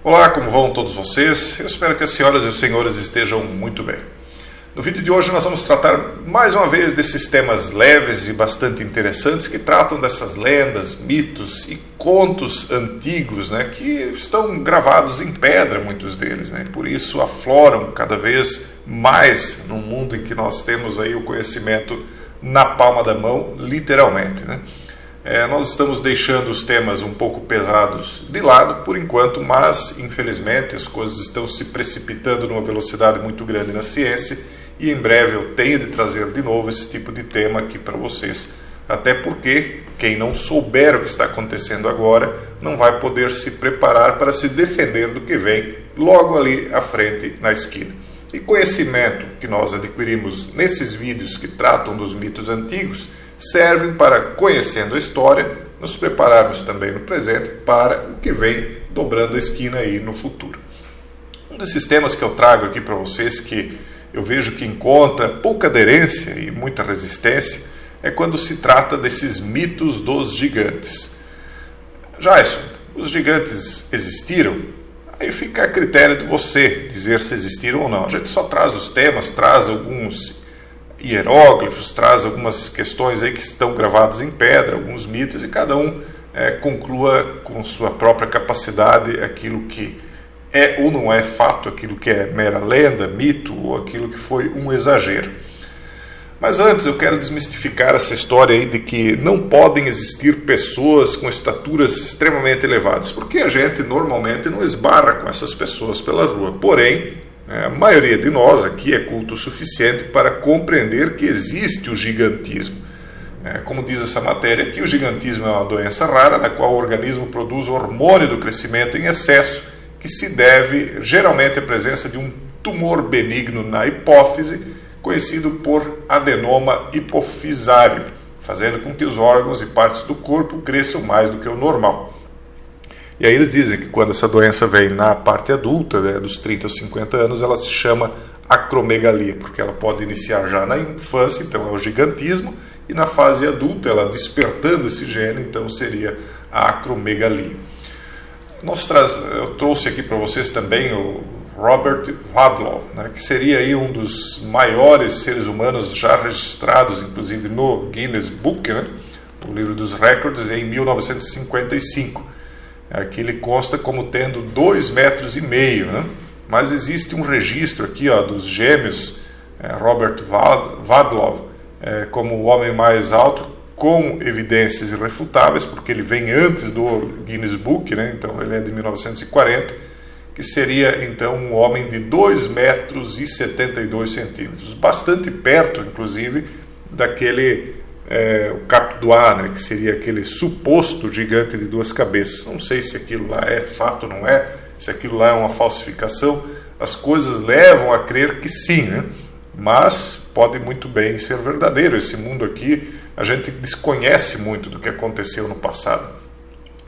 Olá, como vão todos vocês? Eu espero que as senhoras e os senhores estejam muito bem. No vídeo de hoje nós vamos tratar mais uma vez desses temas leves e bastante interessantes que tratam dessas lendas, mitos e contos antigos, que estão gravados em pedra, muitos deles, e por isso afloram cada vez mais no mundo em que nós temos aí o conhecimento na palma da mão, literalmente. Nós estamos deixando os temas um pouco pesados de lado por enquanto, mas infelizmente as coisas estão se precipitando numa velocidade muito grande na ciência e em breve eu tenho de trazer de novo esse tipo de tema aqui para vocês. Até porque quem não souber o que está acontecendo agora não vai poder se preparar para se defender do que vem logo ali à frente na esquina. E conhecimento que nós adquirimos nesses vídeos que tratam dos mitos antigos servem para, conhecendo a história, nos prepararmos também no presente para o que vem dobrando a esquina aí no futuro. Um desses temas que eu trago aqui para vocês, que eu vejo que encontra pouca aderência e muita resistência, é quando se trata desses mitos dos gigantes. Jason, os gigantes existiram? Aí fica a critério de você dizer se existiram ou não. A gente só traz os temas, traz alguns hieróglifos, traz algumas questões aí que estão gravadas em pedra, alguns mitos, e cada um conclua com sua própria capacidade aquilo que é ou não é fato, aquilo que é mera lenda, mito, ou aquilo que foi um exagero. Mas antes eu quero desmistificar essa história aí de que não podem existir pessoas com estaturas extremamente elevadas, porque a gente normalmente não esbarra com essas pessoas pela rua. Porém, a maioria de nós aqui é culto o suficiente para compreender que existe o gigantismo. Como diz essa matéria aqui, o gigantismo é uma doença rara na qual o organismo produz o hormônio do crescimento em excesso, que se deve geralmente à presença de um tumor benigno na hipófise, conhecido por adenoma hipofisário, fazendo com que os órgãos e partes do corpo cresçam mais do que o normal. E aí eles dizem que quando essa doença vem na parte adulta, dos 30 aos 50 anos, ela se chama acromegalia, porque ela pode iniciar já na infância, então é o gigantismo, e na fase adulta, ela despertando esse gene, então seria a acromegalia. Eu trouxe aqui para vocês também o Robert Wadlow, que seria aí um dos maiores seres humanos já registrados, inclusive no Guinness Book, o livro dos recordes, em 1955. Aqui ele consta como tendo 2,5 metros, mas existe um registro aqui dos gêmeos Robert Wadlow como o homem mais alto, com evidências irrefutáveis, porque ele vem antes do Guinness Book, então ele é de 1940, que seria então um homem de 2,72 metros, bastante perto, inclusive, daquele o Capidoá, que seria aquele suposto gigante de 2 cabeças. Não sei se aquilo lá é fato ou não é, se aquilo lá é uma falsificação. As coisas levam a crer que sim, mas pode muito bem ser verdadeiro. Esse mundo aqui, a gente desconhece muito do que aconteceu no passado.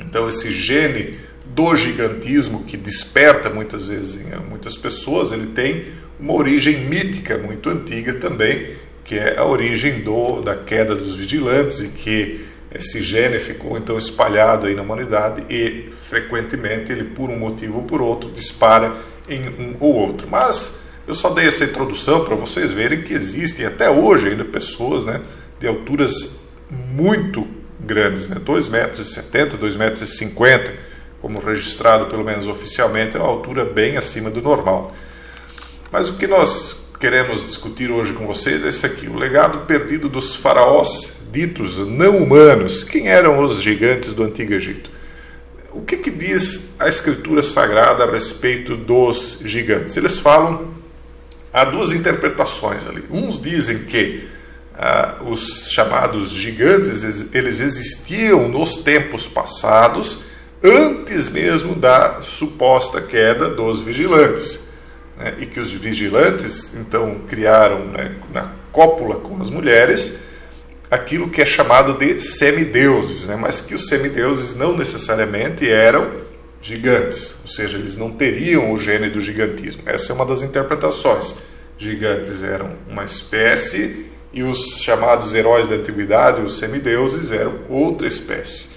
Então esse gene do gigantismo que desperta muitas vezes em muitas pessoas, ele tem uma origem mítica muito antiga também, que é a origem da queda dos vigilantes, e que esse gene ficou então espalhado aí na humanidade e frequentemente ele, por um motivo ou por outro, dispara em um ou outro. Mas eu só dei essa introdução para vocês verem que existem até hoje ainda pessoas de alturas muito grandes, 2,70 metros, 2,50 metros, como registrado pelo menos oficialmente, é uma altura bem acima do normal. Mas o que nós queremos discutir hoje com vocês é esse aqui, o legado perdido dos faraós ditos não humanos. Quem eram os gigantes do Antigo Egito? O que diz a Escritura Sagrada a respeito dos gigantes? Eles falam, há duas interpretações ali. Uns dizem que os chamados gigantes, eles existiam nos tempos passados, antes mesmo da suposta queda dos vigilantes, e que os vigilantes então criaram, na cópula com as mulheres, aquilo que é chamado de semideuses, mas que os semideuses não necessariamente eram gigantes, ou seja, eles não teriam o gene do gigantismo. Essa é uma das interpretações. Gigantes eram uma espécie e os chamados heróis da antiguidade, os semideuses, eram outra espécie.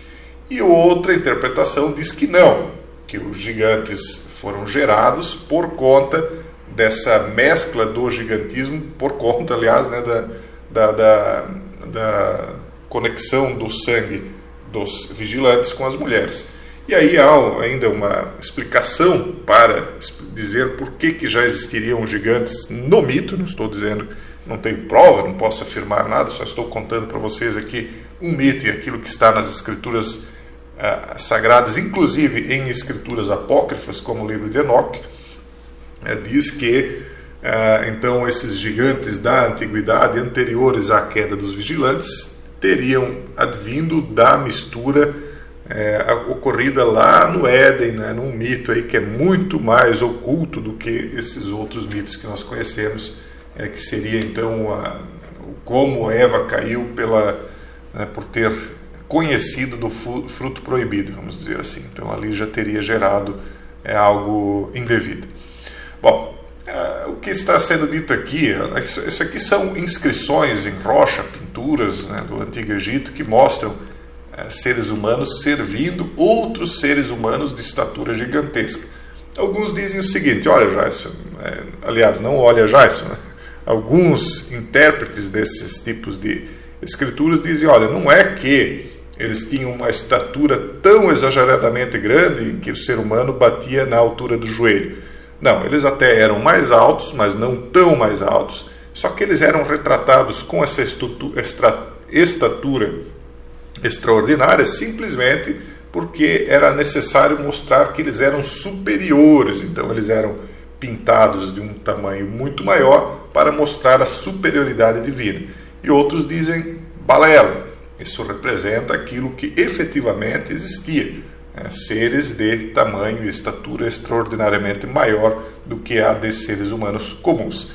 E outra interpretação diz que não, que os gigantes foram gerados por conta dessa mescla do gigantismo, por conta, aliás, né, da conexão do sangue dos vigilantes com as mulheres. E aí há ainda uma explicação para dizer por que já existiriam gigantes no mito. Não estou dizendo, não tenho prova, não posso afirmar nada, só estou contando para vocês aqui um mito e aquilo que está nas escrituras sagradas, inclusive em escrituras apócrifas, como o livro de Enoque. Diz que então esses gigantes da antiguidade, anteriores à queda dos vigilantes, teriam advindo da mistura ocorrida lá no Éden, né, num mito aí que é muito mais oculto do que esses outros mitos que nós conhecemos, que seria então como Eva caiu por ter conhecido do fruto proibido, vamos dizer assim. Então ali já teria gerado algo indevido. Bom, o que está sendo dito aqui, isso aqui são inscrições em rocha, pinturas, né, do Antigo Egito, que mostram seres humanos servindo outros seres humanos de estatura gigantesca. Alguns dizem o seguinte: olha, Jason, aliás, não olha, Jason, né? Alguns intérpretes desses tipos de escrituras dizem: olha, não é que eles tinham uma estatura tão exageradamente grande que o ser humano batia na altura do joelho. Não, eles até eram mais altos, mas não tão mais altos, só que eles eram retratados com essa estatura extraordinária simplesmente porque era necessário mostrar que eles eram superiores. Então eles eram pintados de um tamanho muito maior para mostrar a superioridade divina. E outros dizem balela. Isso representa aquilo que efetivamente existia, seres de tamanho e estatura extraordinariamente maior do que a de seres humanos comuns.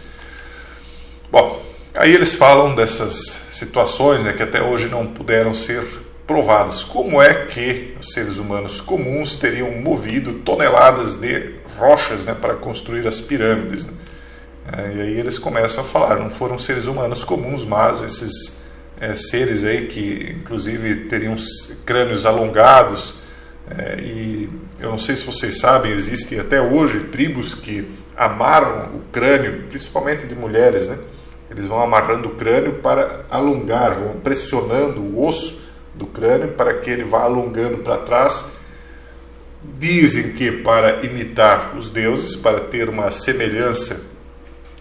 Bom, aí eles falam dessas situações, né, que até hoje não puderam ser provadas. Como é que os seres humanos comuns teriam movido toneladas de rochas, né, para construir as pirâmides, né? E aí eles começam a falar, não foram seres humanos comuns, mas esses seres aí que inclusive teriam crânios alongados, e eu não sei se vocês sabem, existem até hoje tribos que amarram o crânio, principalmente de mulheres, né? Eles vão amarrando o crânio para alongar, vão pressionando o osso do crânio para que ele vá alongando para trás. Dizem que para imitar os deuses, para ter uma semelhança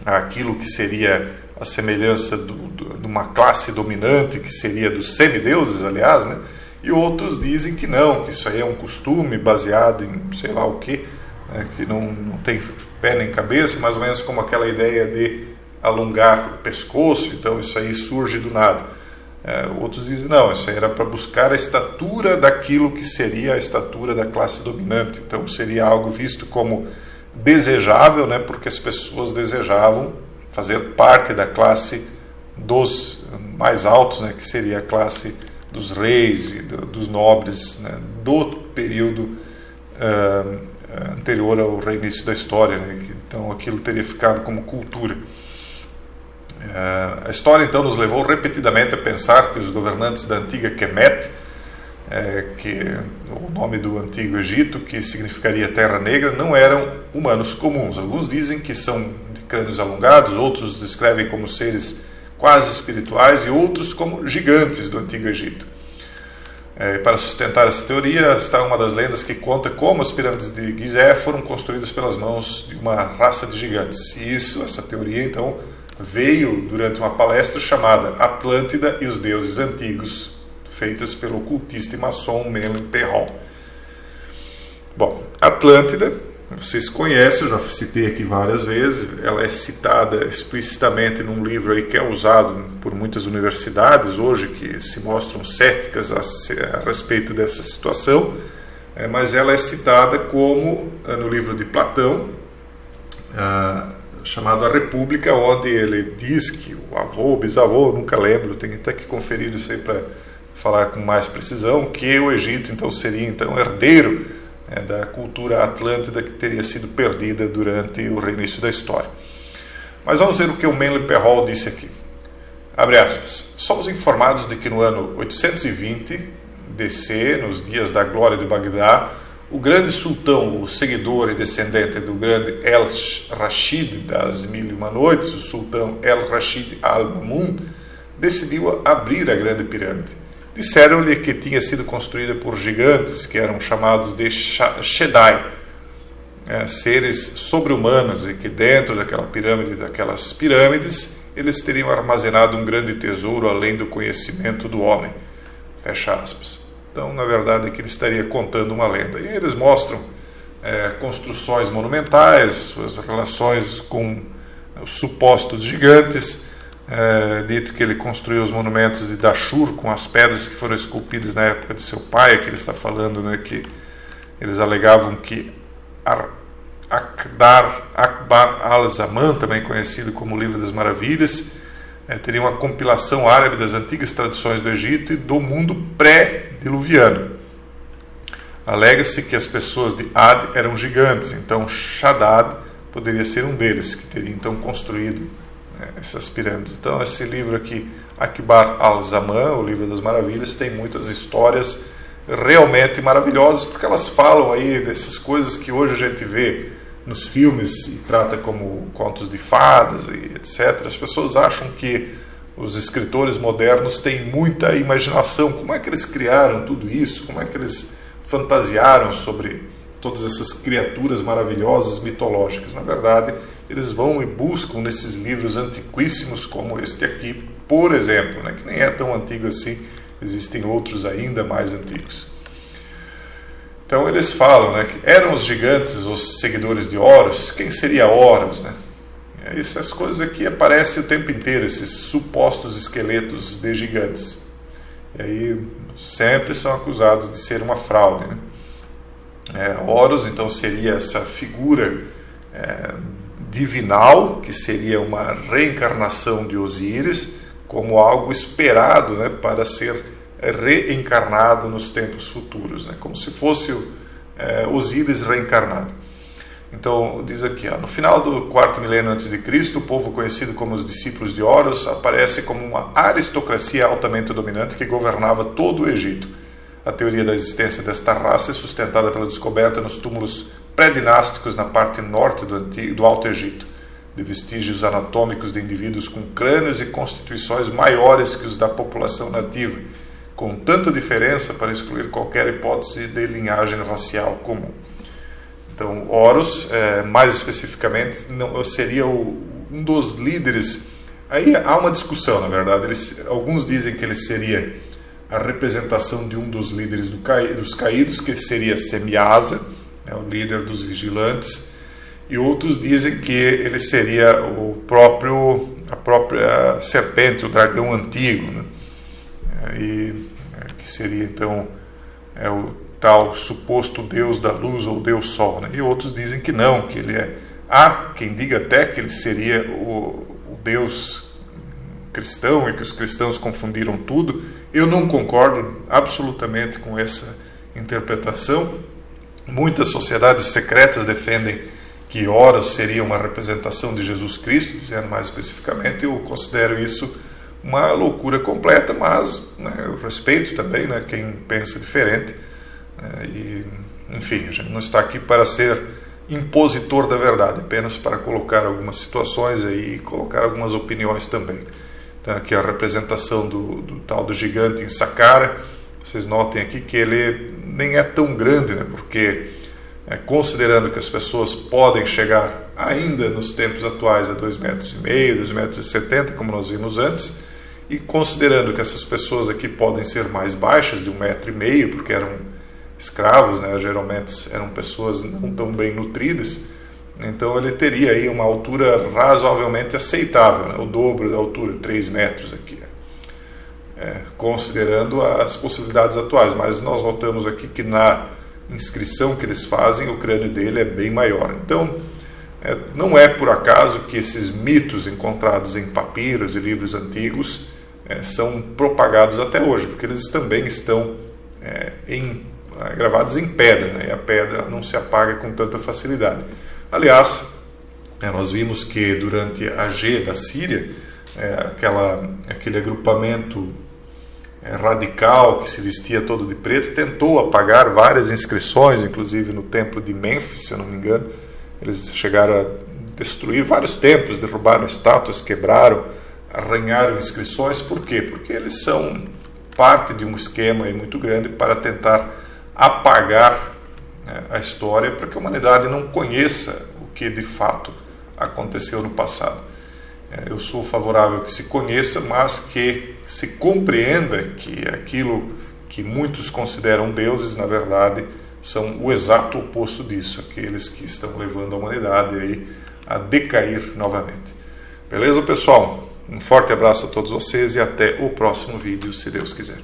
àquilo que seria a semelhança de uma classe dominante, que seria dos semideuses, aliás, né? E outros dizem que não, que isso aí é um costume baseado em sei lá o quê, né? Que não tem pé nem cabeça, mais ou menos como aquela ideia de alongar o pescoço, então isso aí surge do nada. Outros dizem não, isso aí era para buscar a estatura daquilo que seria a estatura da classe dominante, então seria algo visto como desejável, né, porque as pessoas desejavam fazer parte da classe dos mais altos, né, que seria a classe dos reis e dos nobres, né, do período anterior ao reinício da história, né, então aquilo teria ficado como cultura. A história então nos levou repetidamente a pensar que os governantes da antiga Kemet, que o nome do antigo Egito, que significaria terra negra, não eram humanos comuns. Alguns dizem que são de crânios alongados, outros descrevem como seres quase espirituais e outros como gigantes do antigo Egito. Para sustentar essa teoria está uma das lendas que conta como as pirâmides de Gizé foram construídas pelas mãos de uma raça de gigantes. E essa teoria então veio durante uma palestra chamada Atlântida e os Deuses Antigos, feitas pelo ocultista e maçom Menelem Perron. Bom, Atlântida, vocês conhecem, eu já citei aqui várias vezes, ela é citada explicitamente num livro aí que é usado por muitas universidades hoje, que se mostram céticas a respeito dessa situação, mas ela é citada como no livro de Platão, chamado A República, onde ele diz que o avô, o bisavô, nunca lembro, tenho até que conferir isso aí para falar com mais precisão, que o Egito então seria então herdeiro da cultura atlântida que teria sido perdida durante o reinício da história. Mas vamos ver o que o Menelem Perron disse aqui. Abre aspas. Somos informados de que no ano 820 DC, nos dias da glória de Bagdá, o grande sultão, o seguidor e descendente do grande El-Rashid das Mil e Uma Noites, o sultão El-Rashid Al-Mamun, decidiu abrir a grande pirâmide. Disseram-lhe que tinha sido construída por gigantes, que eram chamados de Shaddai, seres sobre-humanos, e que dentro daquelas pirâmides, eles teriam armazenado um grande tesouro além do conhecimento do homem. Fecha aspas. Então, na verdade, aqui ele estaria contando uma lenda. E eles mostram construções monumentais, suas relações com os supostos gigantes. Dito que ele construiu os monumentos de Dashur com as pedras que foram esculpidas na época de seu pai, que ele está falando, né, que eles alegavam que Akbar al-Zaman, também conhecido como Livro das Maravilhas, teria uma compilação árabe das antigas tradições do Egito e do mundo pré-diluviano. Alega-se que as pessoas de Ad eram gigantes, então Shaddad poderia ser um deles, que teria então construído essas pirâmides. Então esse livro aqui, Akbar al-Zaman, o Livro das Maravilhas, tem muitas histórias realmente maravilhosas, porque elas falam aí dessas coisas que hoje a gente vê nos filmes e trata como contos de fadas e etc. As pessoas acham que os escritores modernos têm muita imaginação. Como é que eles criaram tudo isso? Como é que eles fantasiaram sobre todas essas criaturas maravilhosas, mitológicas? Na verdade, eles vão e buscam nesses livros antiquíssimos como este aqui, por exemplo, né, que nem é tão antigo assim, existem outros ainda mais antigos. Então eles falam, né, que eram os gigantes os seguidores de Horus. Quem seria Horus, né? E aí essas coisas aqui aparecem o tempo inteiro, esses supostos esqueletos de gigantes. E aí sempre são acusados de ser uma fraude, né? Horus, então, seria essa figura divinal, que seria uma reencarnação de Osíris, como algo esperado, né, para ser reencarnado nos tempos futuros, né, como se fosse Osíris reencarnado. Então, diz aqui, no final do 4º milênio antes de Cristo, o povo conhecido como os discípulos de Horus aparece como uma aristocracia altamente dominante que governava todo o Egito. A teoria da existência desta raça é sustentada pela descoberta nos túmulos pré-dinásticos na parte norte do Alto Egito, de vestígios anatômicos de indivíduos com crânios e constituições maiores que os da população nativa, com tanta diferença para excluir qualquer hipótese de linhagem racial comum. Então, Horus, mais especificamente, seria um dos líderes. Aí há uma discussão, na verdade. Alguns dizem que ele seria a representação de um dos líderes dos caídos, que seria Semiasa, o líder dos vigilantes, e outros dizem que ele seria a própria serpente, o dragão antigo, né? Que seria então o tal suposto Deus da luz ou Deus Sol, né? E outros dizem que não, que ele há quem diga até que ele seria o Deus cristão e que os cristãos confundiram tudo. Eu não concordo absolutamente com essa interpretação. Muitas sociedades secretas defendem que Horus seria uma representação de Jesus Cristo, dizendo mais especificamente. Eu considero isso uma loucura completa, mas eu respeito também, né, quem pensa diferente. Enfim, a gente não está aqui para ser impositor da verdade, apenas para colocar algumas situações aí e colocar algumas opiniões também. Então, aqui a representação do tal do gigante em Saqqara. Vocês notem aqui que ele nem é tão grande, né? Porque considerando que as pessoas podem chegar ainda nos tempos atuais a 2,5 metros, 2,70 metros, como nós vimos antes, e considerando que essas pessoas aqui podem ser mais baixas, de 1,5 metro, porque eram escravos, né? Geralmente eram pessoas não tão bem nutridas, então ele teria aí uma altura razoavelmente aceitável, né? O dobro da altura, 3 metros aqui. Considerando as possibilidades atuais, mas nós notamos aqui que na inscrição que eles fazem, o crânio dele é bem maior. Então, não é por acaso que esses mitos encontrados em papiros e livros antigos são propagados até hoje, porque eles também estão gravados em pedra, né? E a pedra não se apaga com tanta facilidade. Aliás, nós vimos que durante a G da Síria, aquele agrupamento radical que se vestia todo de preto, tentou apagar várias inscrições, inclusive no templo de Mênfis, se eu não me engano. Eles chegaram a destruir vários templos, derrubaram estátuas, quebraram, arranharam inscrições. Por quê? Porque eles são parte de um esquema aí muito grande para tentar apagar, né, a história, para que a humanidade não conheça o que de fato aconteceu no passado. Eu sou favorável que se conheça, mas que se compreenda que aquilo que muitos consideram deuses, na verdade, são o exato oposto disso, aqueles que estão levando a humanidade aí a decair novamente. Beleza, pessoal? Um forte abraço a todos vocês e até o próximo vídeo, se Deus quiser.